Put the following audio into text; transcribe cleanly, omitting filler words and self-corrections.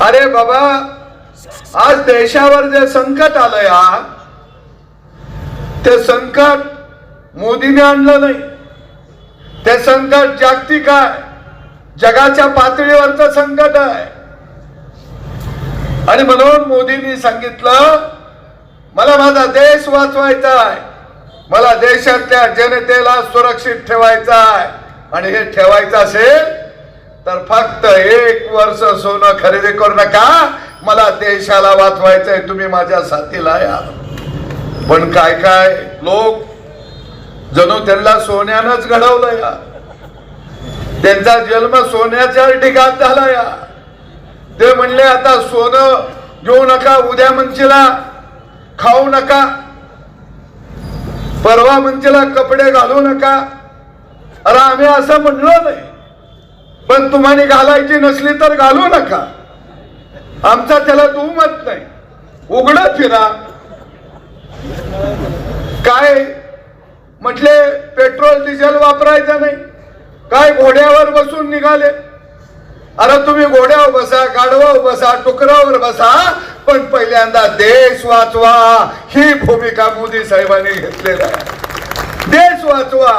अरे बाबा, आज देशावर जे संकट आलंय ते संकट मोदीने आणलं नाही. ते संकट जागतिक आहे, जगाच्या पातळीवरचं संकट आहे. आणि म्हणून मोदींनी सांगितलं, मला माझा देश वाचवायचा आहे, मला देशातल्या जनतेला सुरक्षित ठेवायचा आहे. आणि हे ठेवायचं असेल तर फक्त 1 वर्ष सोनं खरेदी करू नका, मला देशाला वाचवायचंय, तुम्ही माझ्या साथीला या. पण काय काय लोक जणू त्यांना सोन्यानंच घडवलं या. त्यांचा जन्म सोन्याच्या ठिकाण झाला या. ते म्हणले आता सोनं घेऊ नका, उद्या म्हणशीला खाऊ नका, परवा म्हणशीला कपडे घालू नका. अरे आम्ही असं म्हणलो नाही, पण तुम्हाला घालायची नसली तर घालू नका, आमचा त्याला दुमत नाही. उघडं फिरा. काय म्हटले, पेट्रोल डिझेल वापरायचं नाही, काय घोड्यावर बसून निघाले. अरे तुम्ही घोड्यावर बसा, गाढवावर बसा, टुकरावर बसा, पण पहिल्यांदा देश वाचवा ही भूमिका मोदी साहेबांनी घेतलेली आहे. देश वाचवा.